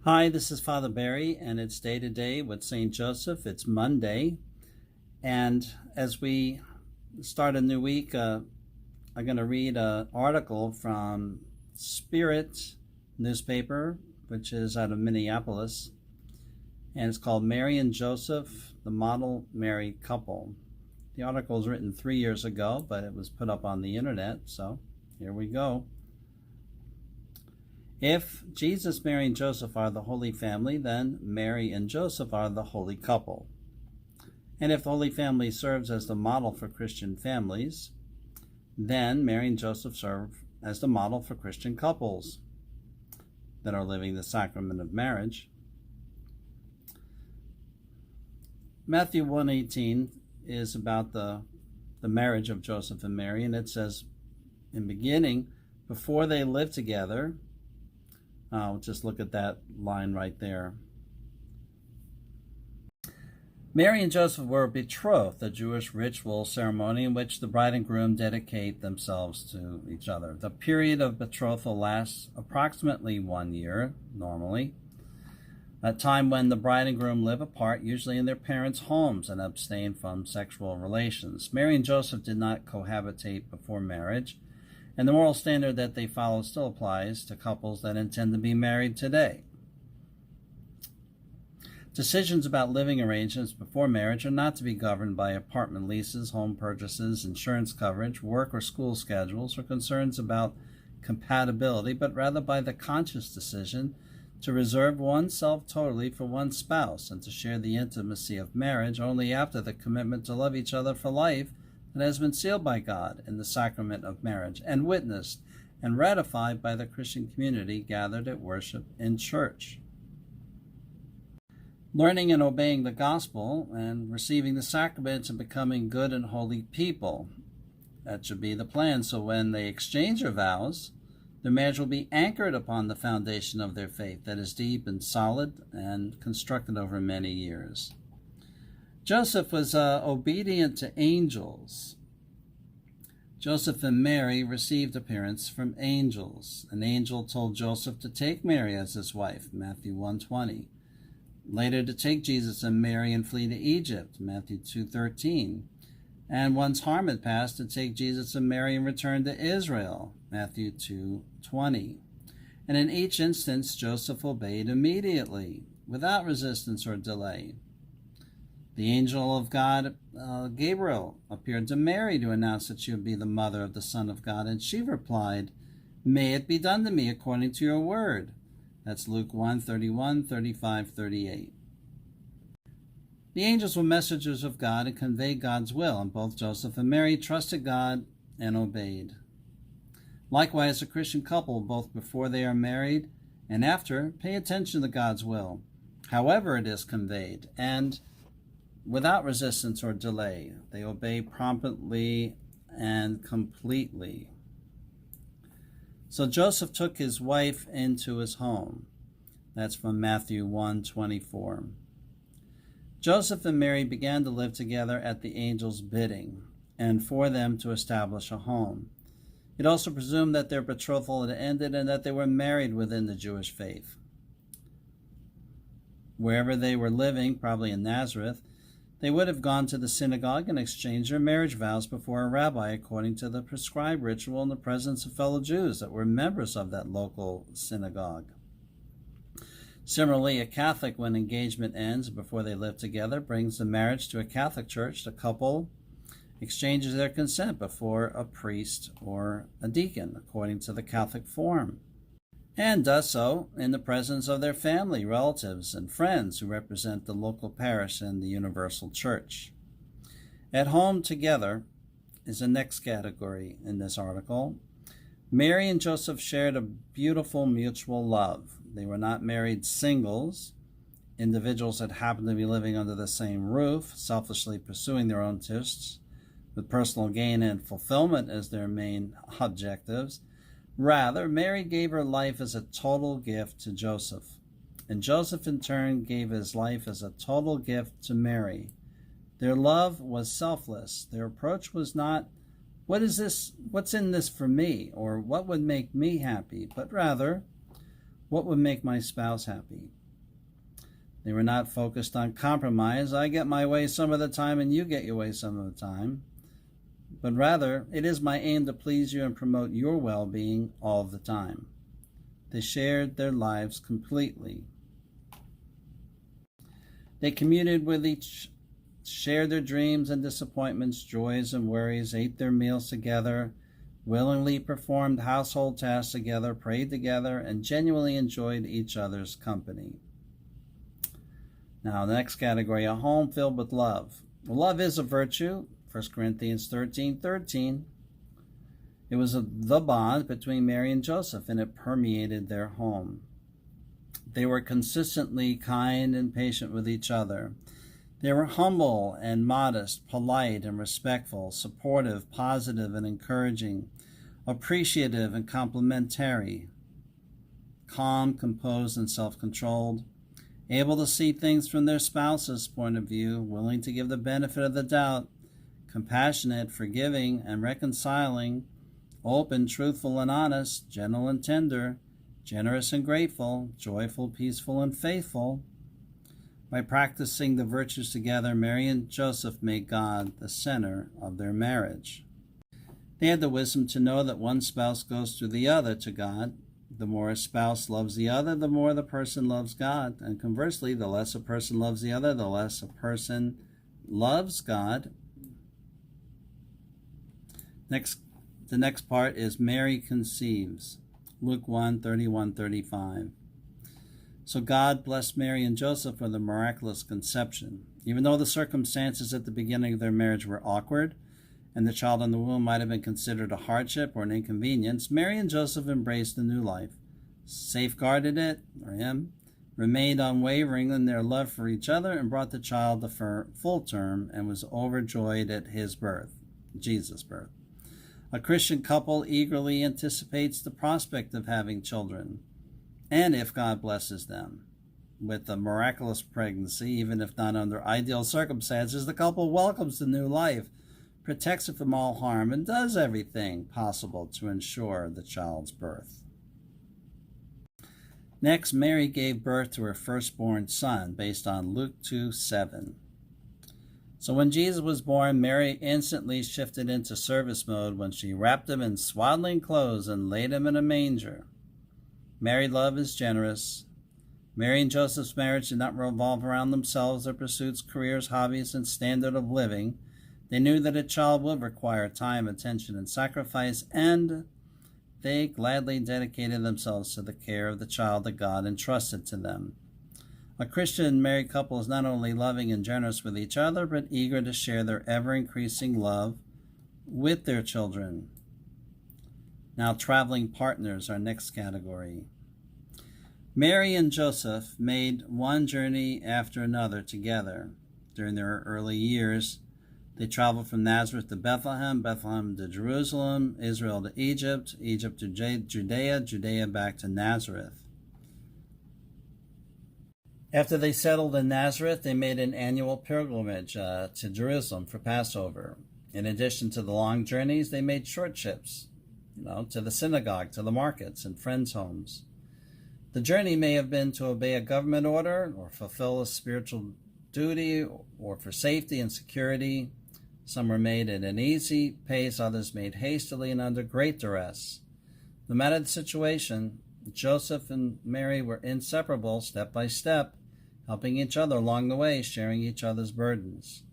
Hi, this is Father Barry, and it's Day to Day with St. Joseph. It's Monday, and as we start a new week, I'm going to read an article from Spirit newspaper, which is out of Minneapolis, and it's called Mary and Joseph, the Model Married Couple. The article was written 3 years ago, but it was put up on the internet, so here we go. If Jesus, Mary, and Joseph are the Holy Family, then Mary and Joseph are the Holy Couple. And if the Holy Family serves as the model for Christian families, then Mary and Joseph serve as the model for Christian couples that are living the sacrament of marriage. Matthew 1:18 is about the marriage of Joseph and Mary, and it says, in beginning, before they lived together. Just look at that line right there. Mary and Joseph were betrothed, a Jewish ritual ceremony in which the bride and groom dedicate themselves to each other. The period of betrothal lasts approximately 1 year, normally, a time when the bride and groom live apart, usually in their parents' homes, and abstain from sexual relations. Mary and Joseph did not cohabitate before marriage, and the moral standard that they follow still applies to couples that intend to be married today. Decisions about living arrangements before marriage are not to be governed by apartment leases, home purchases, insurance coverage, work or school schedules, or concerns about compatibility, but rather by the conscious decision to reserve oneself totally for one's spouse and to share the intimacy of marriage only after the commitment to love each other for life that has been sealed by God in the sacrament of marriage and witnessed and ratified by the Christian community gathered at worship in church. Learning and obeying the gospel and receiving the sacraments and becoming good and holy people. That should be the plan. So when they exchange their vows, their marriage will be anchored upon the foundation of their faith that is deep and solid and constructed over many years. Joseph was obedient to angels. Joseph and Mary received appearance from angels. An angel told Joseph to take Mary as his wife, Matthew 1:20. Later to take Jesus and Mary and flee to Egypt, Matthew 2:13. And once harm had passed, to take Jesus and Mary and return to Israel, Matthew 2:20. And in each instance, Joseph obeyed immediately, without resistance or delay. The angel of God, Gabriel, appeared to Mary to announce that she would be the mother of the Son of God, and she replied, "May it be done to me according to your word." That's Luke 1:31, 35, 38. The angels were messengers of God and conveyed God's will, and both Joseph and Mary trusted God and obeyed. Likewise, a Christian couple, both before they are married and after, pay attention to God's will, however it is conveyed, and without resistance or delay. They obey promptly and completely. So Joseph took his wife into his home. That's from Matthew 1:24. Joseph and Mary began to live together at the angel's bidding, and for them to establish a home. It also presumed that their betrothal had ended and that they were married within the Jewish faith. Wherever they were living, probably in Nazareth, they would have gone to the synagogue and exchanged their marriage vows before a rabbi according to the prescribed ritual in the presence of fellow Jews that were members of that local synagogue. Similarly, a Catholic, when engagement ends before they live together, brings the marriage to a Catholic church. The couple exchanges their consent before a priest or a deacon according to the Catholic form, and does so in the presence of their family, relatives, and friends who represent the local parish and the universal church. At home together is the next category in this article. Mary and Joseph shared a beautiful mutual love. They were not married singles, individuals that happened to be living under the same roof, selfishly pursuing their own interests, with personal gain and fulfillment as their main objectives. Rather, Mary gave her life as a total gift to Joseph, and Joseph in turn gave his life as a total gift to Mary. Their love was selfless. Their approach was not, what's in this for me, or what would make me happy, but rather, what would make my spouse happy? They were not focused on compromise. I get my way some of the time and you get your way some of the time. But rather, it is my aim to please you and promote your well-being all the time. They shared their lives completely. They communed with each, shared their dreams and disappointments, joys and worries, ate their meals together, willingly performed household tasks together, prayed together, and genuinely enjoyed each other's company. Now, the next category, a home filled with love. Well, love is a virtue, 1 Corinthians 13:13. It was the bond between Mary and Joseph, and it permeated their home. They were consistently kind and patient with each other. They were humble and modest, polite and respectful, supportive, positive and encouraging, appreciative and complimentary, calm, composed, and self-controlled, able to see things from their spouse's point of view, willing to give the benefit of the doubt, compassionate, forgiving, and reconciling, open, truthful, and honest, gentle and tender, generous and grateful, joyful, peaceful, and faithful. By practicing the virtues together, Mary and Joseph made God the center of their marriage. They had the wisdom to know that one spouse goes through the other to God. The more a spouse loves the other, the more the person loves God. And conversely, the less a person loves the other, the less a person loves God. The next part is Mary conceives. Luke 1:31-35. So God blessed Mary and Joseph with a miraculous conception. Even though the circumstances at the beginning of their marriage were awkward, and the child in the womb might have been considered a hardship or an inconvenience, Mary and Joseph embraced the new life, safeguarded it, or him, remained unwavering in their love for each other, and brought the child to full term and was overjoyed at his birth, Jesus' birth. A Christian couple eagerly anticipates the prospect of having children, and if God blesses them with a miraculous pregnancy, even if not under ideal circumstances, the couple welcomes the new life, protects it from all harm, and does everything possible to ensure the child's birth. Next, Mary gave birth to her firstborn son, based on Luke 2:7. So when Jesus was born, Mary instantly shifted into service mode when she wrapped him in swaddling clothes and laid him in a manger. Married love is generous. Mary and Joseph's marriage did not revolve around themselves, their pursuits, careers, hobbies, and standard of living. They knew that a child would require time, attention, and sacrifice, and they gladly dedicated themselves to the care of the child that God entrusted to them. A Christian married couple is not only loving and generous with each other, but eager to share their ever-increasing love with their children. Now, traveling partners, our next category. Mary and Joseph made one journey after another together. During their early years, they traveled from Nazareth to Bethlehem, Bethlehem to Jerusalem, Israel to Egypt, Egypt to Judea, Judea back to Nazareth. After they settled in Nazareth, they made an annual pilgrimage to Jerusalem for Passover. In addition to the long journeys, they made short trips, to the synagogue, to the markets, and friends' homes. The journey may have been to obey a government order, or fulfill a spiritual duty, or for safety and security. Some were made at an easy pace, others made hastily and under great duress. No matter the situation, Joseph and Mary were inseparable step by step, helping each other along the way, sharing each other's burdens.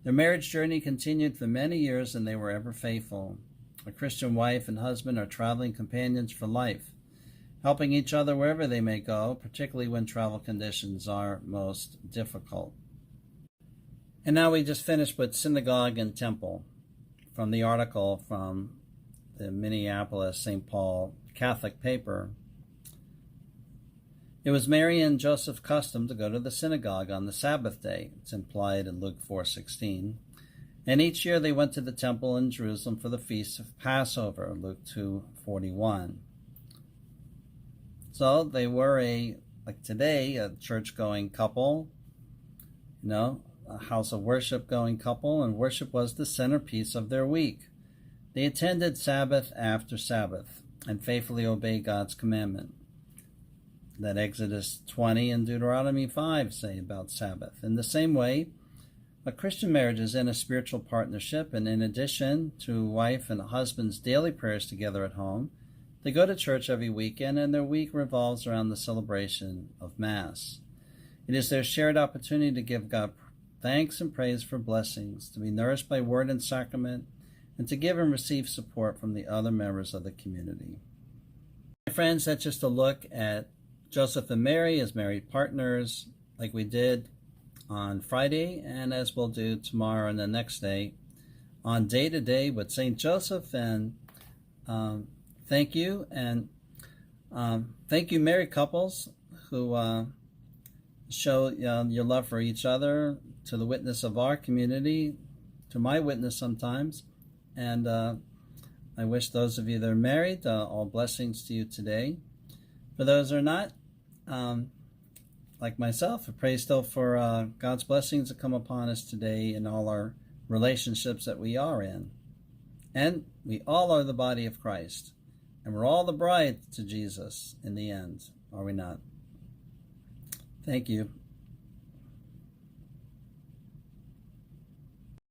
Their marriage journey continued for many years, and they were ever faithful. A Christian wife and husband are traveling companions for life, helping each other wherever they may go, particularly when travel conditions are most difficult. And now we just finished with synagogue and temple, from the article from the Minneapolis St. Paul Catholic paper. It was Mary and Joseph's custom to go to the synagogue on the Sabbath day. It's implied in Luke 4:16. And each year they went to the temple in Jerusalem for the feast of Passover, Luke 2:41. So they were like today, a church-going couple, a house of worship-going couple, and worship was the centerpiece of their week. They attended Sabbath after Sabbath and faithfully obeyed God's commandment. that Exodus 20 and Deuteronomy 5 say about Sabbath. In the same way, a Christian marriage is in a spiritual partnership, and in addition to wife and husband's daily prayers together at home, they go to church every weekend, and their week revolves around the celebration of Mass. It is their shared opportunity to give God thanks and praise for blessings, to be nourished by word and sacrament, and to give and receive support from the other members of the community. My friends, that's just a look at Joseph and Mary as married partners, like we did on Friday, and as we'll do tomorrow and the next day, on Day to Day with St. Joseph. And thank you, and thank you, married couples who show your love for each other, to the witness of our community, to my witness sometimes. And I wish those of you that are married all blessings to you today. For those who are not, like myself, I pray still for God's blessings to come upon us today in all our relationships that we are in. And we all are the body of Christ. And we're all the bride to Jesus in the end, are we not? Thank you.